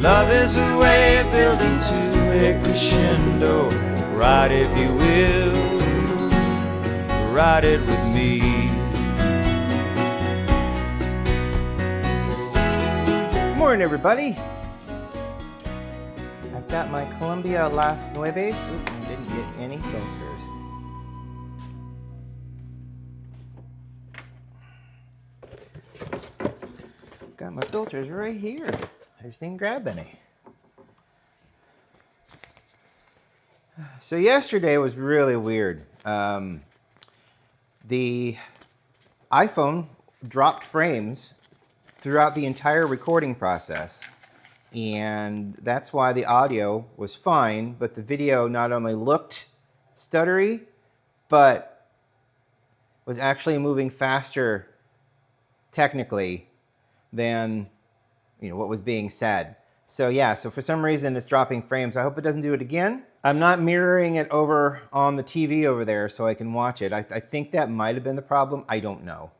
Love is a way of building to a crescendo. Ride if you will, ride it with me. Good morning, everybody. I've got my Colombia Las Nubes. Oops, I didn't get any filters. Got my filters right here. I just didn't grab any. So yesterday was really weird. The iPhone dropped frames throughout the entire recording process. And that's why the audio was fine, but the video not only looked stuttery, but was actually moving faster technically than what was being said. So yeah, so for some reason it's dropping frames. I hope it doesn't do it again. I'm not mirroring it over on the TV over there so I can watch it. I think that might have been the problem. I don't know.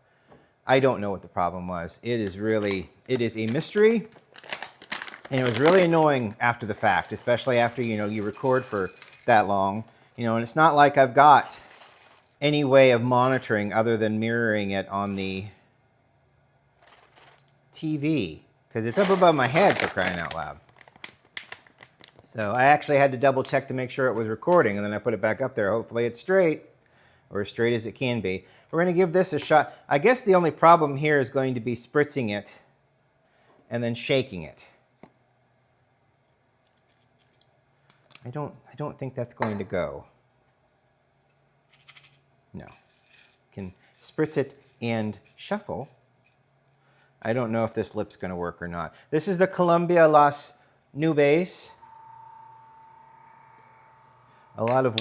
I don't know what the problem was. It is a mystery. And it was really annoying after the fact, especially after, you record for that long. And it's not like I've got any way of monitoring other than mirroring it on the TV, because it's up above my head, for crying out loud. So I actually had to double check to make sure it was recording, and then I put it back up there. Hopefully it's straight, or as straight as it can be. We're going to give this a shot. I guess the only problem here is going to be spritzing it and then shaking it. I don't think that's going to go. No. Can spritz it and shuffle. I don't know if this lip's going to work or not. This is the Colombia Las Nubes. A lot of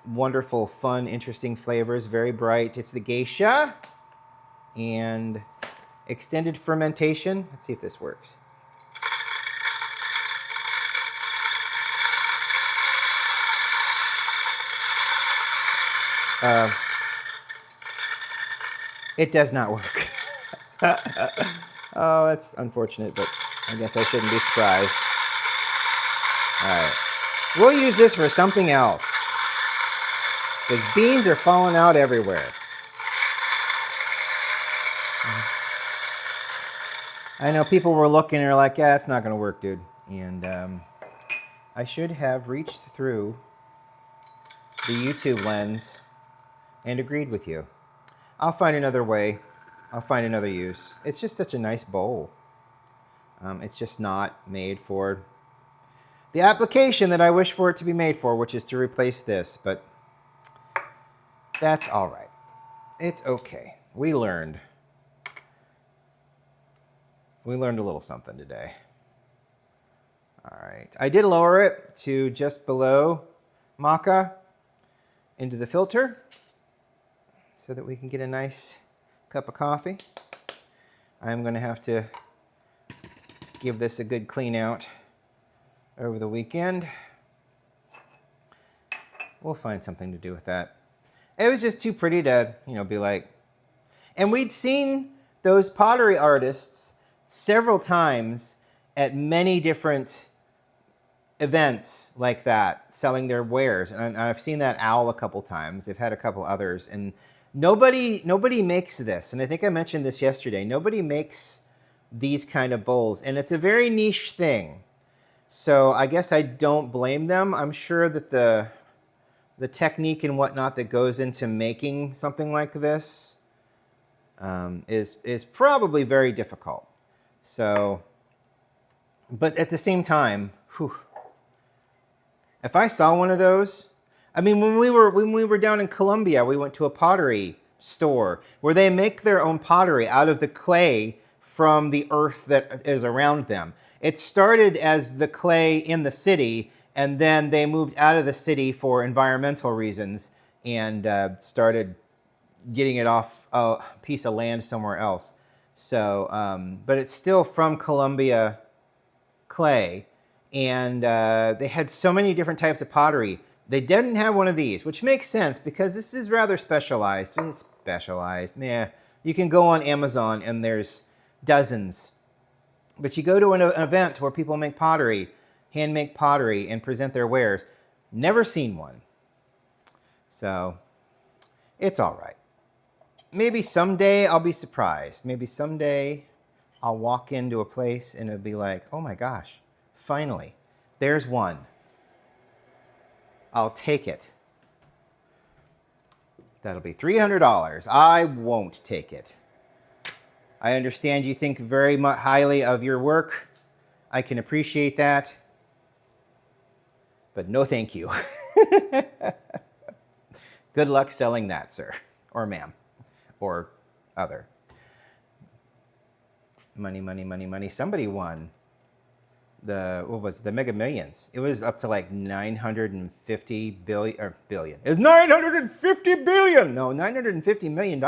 wonderful, fun, interesting flavors. Very bright. It's the Geisha and extended fermentation. Let's see if this works. It does not work. Oh, that's unfortunate, but I guess I shouldn't be surprised. All right. We'll use this for something else, because beans are falling out everywhere. I know people were looking and are like, yeah, it's not going to work, dude. And I should have reached through the YouTube lens and agreed with you. I'll find another way. I'll find another use. It's just such a nice bowl. It's just not made for the application that I wish for it to be made for, which is to replace this, but that's all right. It's okay. We learned. We learned a little something today. All right. I did lower it to just below maca into the filter, so that we can get a nice cup of coffee. I'm going to have to give this a good clean out over the weekend. We'll find something to do with that. It was just too pretty to, be like... And we'd seen those pottery artists several times at many different events like that, selling their wares. And I've seen that owl a couple times. They've had a couple others. And nobody makes this, and I think I mentioned this yesterday. Nobody makes these kind of bowls, and it's a very niche thing. So I guess I don't blame them. I'm sure that the technique and whatnot that goes into making something like this is probably very difficult. So, but at the same time, if I saw one of those, I mean, when we were down in Colombia, we went to a pottery store where they make their own pottery out of the clay from the earth that is around them. It started as the clay in the city, and then they moved out of the city for environmental reasons and started getting it off a piece of land somewhere else. So, but it's still from Colombia clay, and they had so many different types of pottery. They didn't have one of these, which makes sense because this is rather specialized. It's specialized, yeah. You can go on Amazon and there's dozens But you go to an event where people make pottery, hand make pottery, and present their wares. Never seen one. So it's all right. Maybe someday I'll be surprised. Maybe someday I'll walk into a place and it'll be like, oh my gosh, finally, there's one. I'll take it. That'll be $300. I won't take it. I understand you think very much highly of your work. I can appreciate that. But no thank you. Good luck selling that, sir. Or ma'am. Or other. Money, money, money, money. Somebody won the Mega Millions. It was up to like 950 billion, or billion. It's 950 billion. No, $950 million.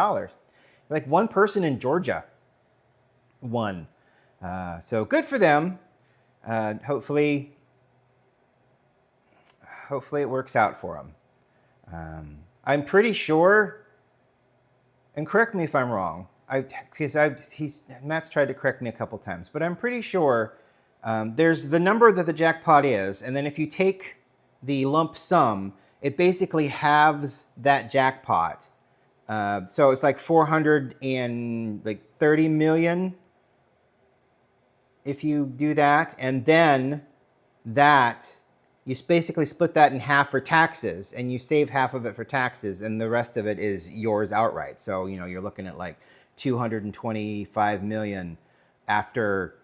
Like one person in Georgia won. So good for them. Hopefully it works out for them. I'm pretty sure, and correct me if I'm wrong, Matt's tried to correct me a couple times, but I'm pretty sure there's the number that the jackpot is, and then if you take the lump sum, it basically halves that jackpot. So it's like 430 million if you do that, and then that you basically split that in half for taxes, and you save half of it for taxes, and the rest of it is yours outright. So you're looking at like 225 million after.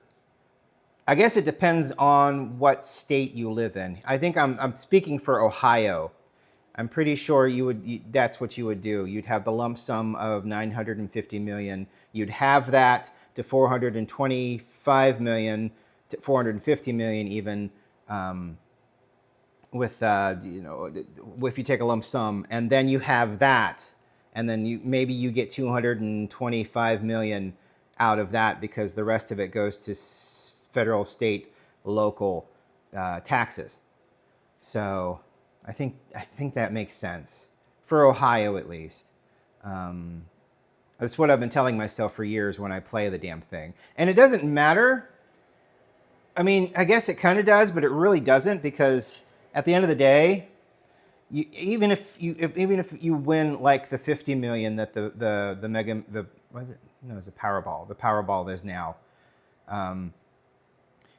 I guess it depends on what state you live in. I think I'm speaking for Ohio. I'm pretty sure that's what you would do. You'd have the lump sum of 950 million. You'd have that to 425 million, to 450 million even, if you take a lump sum, and then you have that, and then maybe you get 225 million out of that because the rest of it goes to federal, state, local taxes. So I think that makes sense for Ohio at least. That's what I've been telling myself for years when I play the damn thing, and it doesn't matter. I mean, I guess it kind of does, but it really doesn't, because at the end of the day, even if you win like the 50 million that it's a Powerball. The Powerball is now.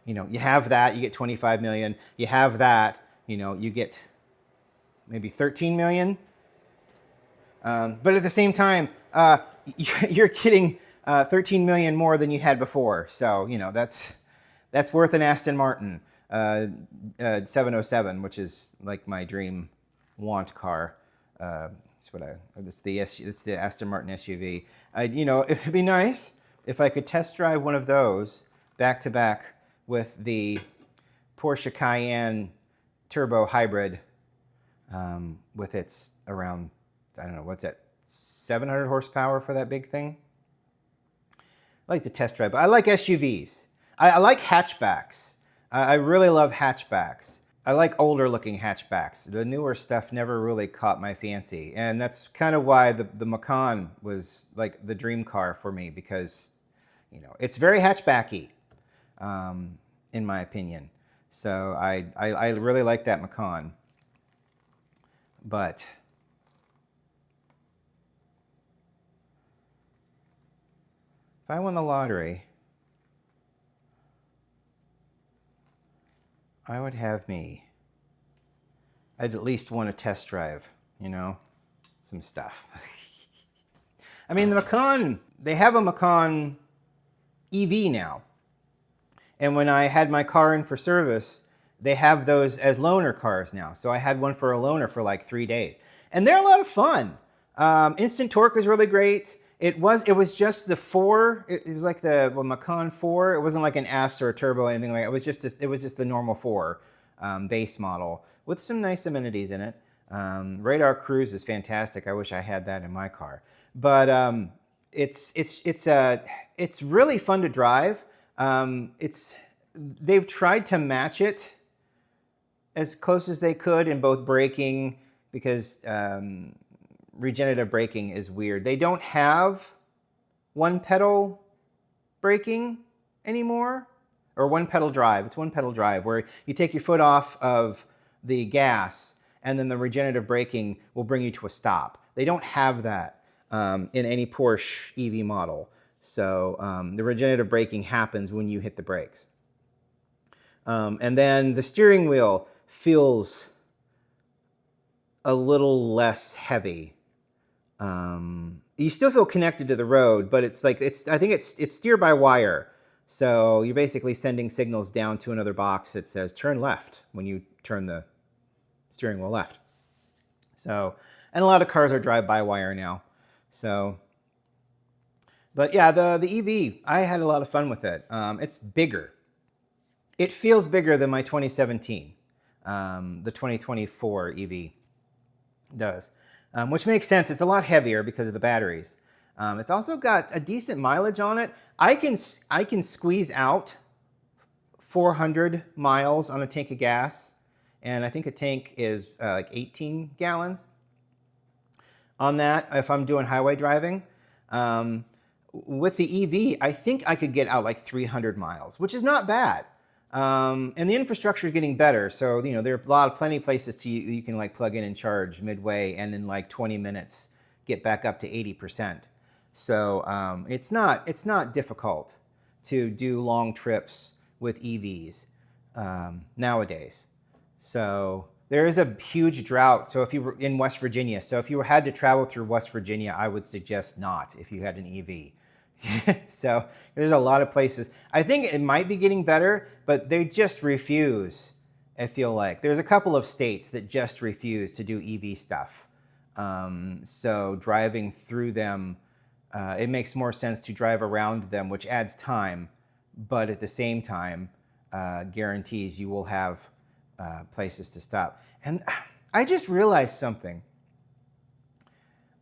You have that, you get 25 million. You have that, you get maybe 13 million. But at the same time, you're getting 13 million more than you had before. So, that's worth an Aston Martin 707, which is like my dream want car. It's the Aston Martin SUV. It'd be nice if I could test drive one of those back to back with the Porsche Cayenne turbo hybrid, with its around, I don't know, what's that, 700 horsepower for that big thing? I like to test drive, but I like SUVs. I like hatchbacks. I really love hatchbacks. I like older looking hatchbacks. The newer stuff never really caught my fancy. And that's kind of why the Macan was like the dream car for me, because, it's very hatchbacky, in my opinion. So I really like that Macan. But if I won the lottery, I would have I'd at least want to test drive, some stuff. I mean, the Macan, they have a Macan EV now. And when I had my car in for service, they have those as loaner cars now. So I had one for a loaner for like 3 days. And they're a lot of fun. Instant torque was really great. It was just the 4. It was like the Macan 4. It wasn't like an S or a turbo or anything like that. It was just the normal 4 base model with some nice amenities in it. Radar cruise is fantastic. I wish I had that in my car. But it's really fun to drive. They've tried to match it as close as they could in both braking, because regenerative braking is weird. They don't have one pedal braking anymore. or one pedal drive. It's one pedal drive where you take your foot off of the gas and then the regenerative braking will bring you to a stop. They don't have that in any Porsche EV model. So the regenerative braking happens when you hit the brakes. And then the steering wheel feels a little less heavy. You still feel connected to the road, but it's like I think it's steer by wire. So you're basically sending signals down to another box that says turn left when you turn the steering wheel left. So, and a lot of cars are drive-by-wire now. So, but yeah, the EV, I had a lot of fun with it. It's bigger. It feels bigger than my 2017. The 2024 EV does, which makes sense. It's a lot heavier because of the batteries. It's also got a decent mileage on it. I can squeeze out 400 miles on a tank of gas, and I think a tank is like 18 gallons on that if I'm doing highway driving. With the EV, I think I could get out like 300 miles, which is not bad. And the infrastructure is getting better, so you know there are plenty of places you can like plug in and charge midway, and in like 20 minutes get back up to 80%. So it's not difficult to do long trips with EVs nowadays. So there is a huge drought. So if you were in West Virginia, so if you had to travel through West Virginia, I would suggest not if you had an EV. So there's a lot of places. I think it might be getting better, but they just refuse, I feel like. There's a couple of states that just refuse to do EV stuff. So driving through them, it makes more sense to drive around them, which adds time, but at the same time, guarantees you will have places to stop. And I just realized something.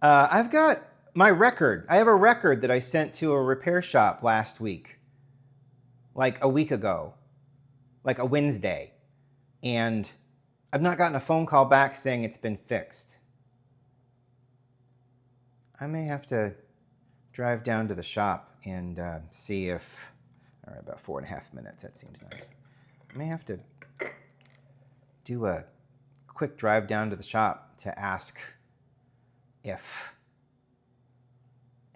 I've got my record. I have a record that I sent to a repair shop last week, like a week ago, like a Wednesday. And I've not gotten a phone call back saying it's been fixed. I may have to drive down to the shop and see if, all right, about 4.5 minutes, that seems nice. I may have to do a quick drive down to the shop to ask if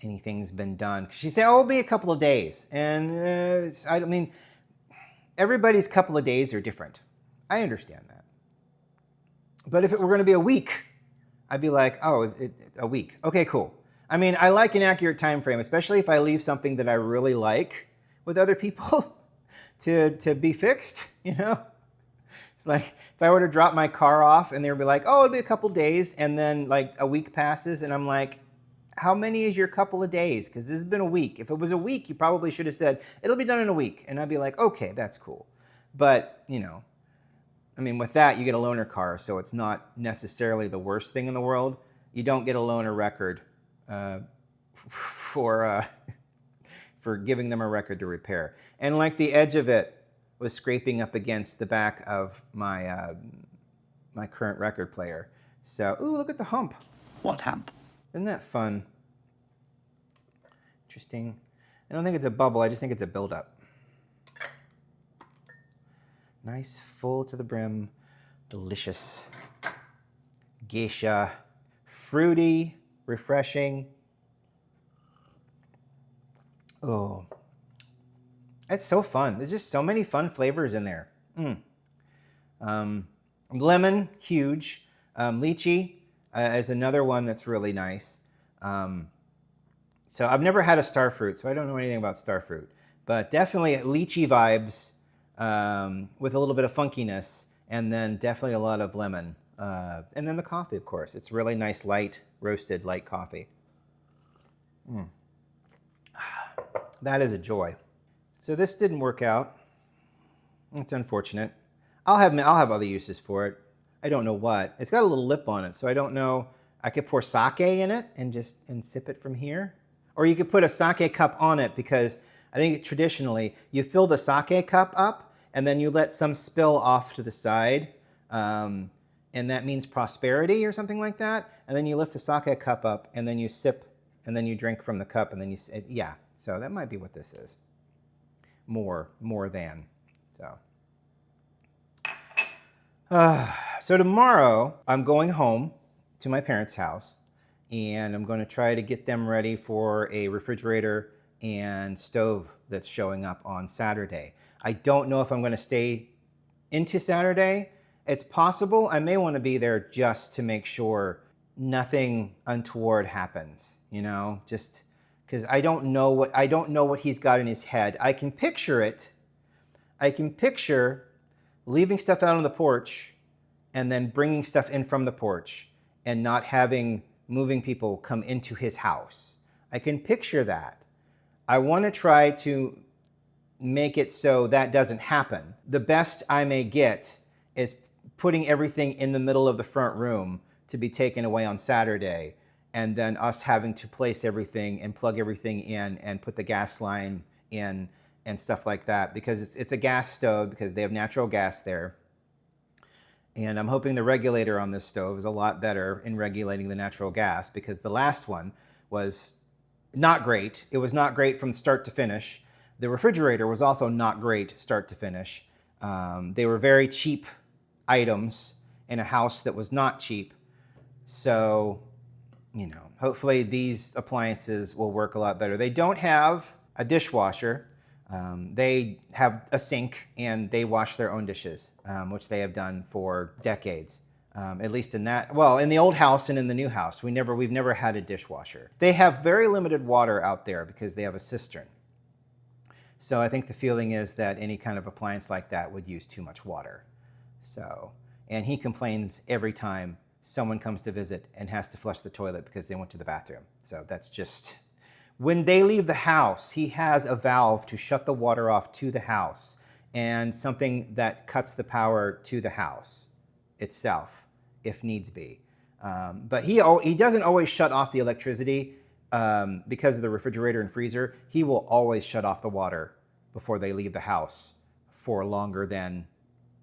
anything's been done. She said, oh, it'll be a couple of days. And I mean, everybody's couple of days are different. I understand that. But if it were going to be a week, I'd be like, oh, is it a week? Okay, cool. I mean, I like an accurate time frame, especially if I leave something that I really like with other people to be fixed, you know? It's like if I were to drop my car off and they would be like, oh, it'll be a couple days, and then like a week passes and I'm like, how many is your couple of days? Because this has been a week. If it was a week, you probably should have said, it'll be done in a week. And I'd be like, okay, that's cool. But, you know, I mean, with that, you get a loaner car, so it's not necessarily the worst thing in the world. You don't get a loaner record for giving them a record to repair. And like the edge of it was scraping up against the back of my my current record player. So, ooh, look at the hump. What hump? Isn't that fun? Interesting. I don't think it's a bubble, I just think it's a buildup. Nice, full to the brim, delicious. Geisha, fruity, refreshing. Oh, it's so fun. There's just so many fun flavors in there. Lemon, huge. Lychee is another one that's really nice. So I've never had a starfruit, so I don't know anything about starfruit. But definitely lychee vibes with a little bit of funkiness, and then definitely a lot of lemon. And then the coffee, of course. It's really nice, light, roasted, light coffee. That is a joy. So this didn't work out. It's unfortunate. I'll have other uses for it. I don't know what. It's got a little lip on it, so I don't know. I could pour sake in it and sip it from here. Or you could put a sake cup on it, because I think traditionally you fill the sake cup up and then you let some spill off to the side. And that means prosperity or something like that. And then you lift the sake cup up and then you sip and then you drink from the cup and then you, yeah. So that might be what this is. more than. So tomorrow I'm going home to my parents' house, and I'm going to try to get them ready for a refrigerator and stove that's showing up on Saturday. I don't know if I'm going to stay into Saturday. It's possible I may want to be there just to make sure nothing untoward happens, you know, just because I don't know what he's got in his head. I can picture it. I can picture leaving stuff out on the porch and then bringing stuff in from the porch and not having moving people come into his house. I can picture that. I want to try to make it so that doesn't happen. The best I may get is putting everything in the middle of the front room to be taken away on Saturday, and then us having to place everything and plug everything in and put the gas line in and stuff like that, because it's a gas stove, because they have natural gas there. And I'm hoping the regulator on this stove is a lot better in regulating the natural gas, because the last one was not great. It was not great from start to finish. The refrigerator was also not great start to finish. They were very cheap items in a house that was not cheap. So, you know, hopefully these appliances will work a lot better. They don't have a dishwasher. They have a sink and they wash their own dishes, which they have done for decades. At least in that, well, in the old house and in the new house, we've never had a dishwasher. They have very limited water out there because they have a cistern. So I think the feeling is that any kind of appliance like that would use too much water. So, and he complains every time someone comes to visit and has to flush the toilet because they went to the bathroom. So that's just, when they leave the house, he has a valve to shut the water off to the house and something that cuts the power to the house itself, if needs be. But he doesn't always shut off the electricity because of the refrigerator and freezer. He will always shut off the water before they leave the house for longer than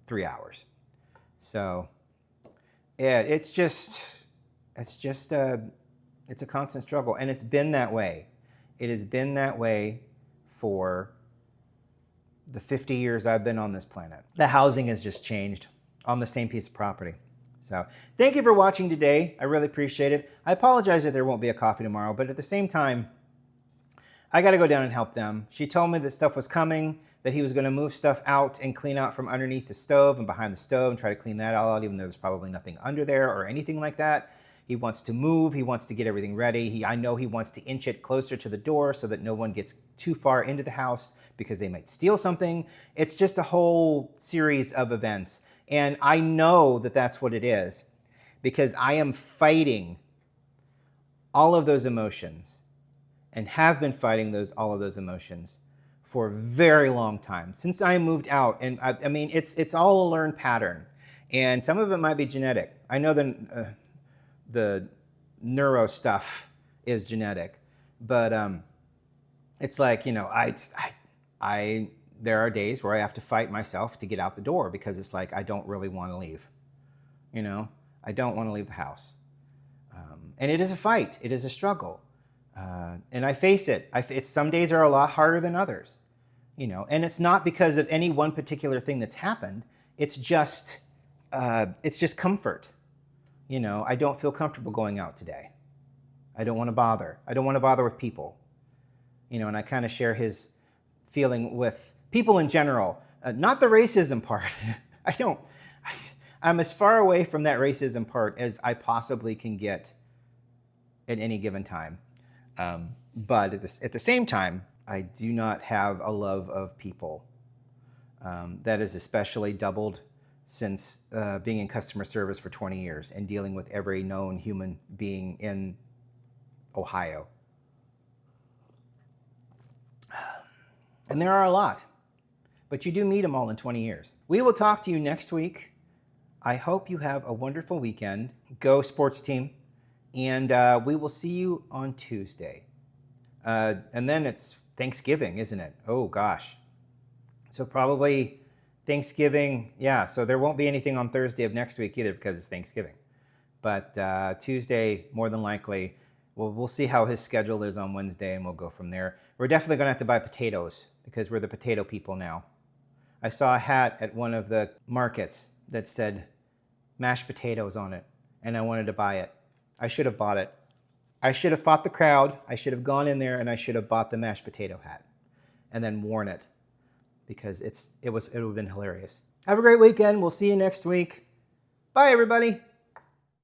3 hours. So yeah, it's a constant struggle, and it's been that way. It has been that way for the 50 years I've been on this planet. The housing has just changed on the same piece of property. So thank you for watching today. I really appreciate it. I apologize that there won't be a coffee tomorrow, but at the same time, I got to go down and help them. She told me that stuff was coming, that he was going to move stuff out and clean out from underneath the stove and behind the stove and try to clean that all out, even though there's probably nothing under there or anything like that. He wants to move. He wants to get everything ready. I know he wants to inch it closer to the door so that no one gets too far into the house because they might steal something. It's just a whole series of events. And I know that that's what it is, because I am fighting all of those emotions and have been fighting all of those emotions for a very long time, since I moved out. And I mean, it's all a learned pattern, and some of it might be genetic. I know the neuro stuff is genetic, but it's like, you know, there are days where I have to fight myself to get out the door, because it's like I don't really want to leave. You know, I don't want to leave the house. And it is a fight. It is a struggle. And I face it. Some days are a lot harder than others. You know, and it's not because of any one particular thing that's happened. It's just comfort. You know, I don't feel comfortable going out today. I don't want to bother. I don't want to bother with people. You know, and I kind of share his feeling with people in general, not the racism part. I'm as far away from that racism part as I possibly can get at any given time. But at the same time, I do not have a love of people. That is especially doubled since being in customer service for 20 years and dealing with every known human being in Ohio. And there are a lot, but you do meet them all in 20 years. We will talk to you next week. I hope you have a wonderful weekend. Go sports team. And we will see you on Tuesday. And then it's Thanksgiving, isn't it? Oh, gosh. So probably Thanksgiving. Yeah, so there won't be anything on Thursday of next week either because it's Thanksgiving. But Tuesday, more than likely, we'll see how his schedule is on Wednesday, and we'll go from there. We're definitely going to have to buy potatoes because we're the potato people now. I saw a hat at one of the markets that said mashed potatoes on it, and I wanted to buy it. I should have bought it. I should have fought the crowd. I should have gone in there and I should have bought the mashed potato hat and then worn it because it would have been hilarious. Have a great weekend. We'll see you next week. Bye, everybody.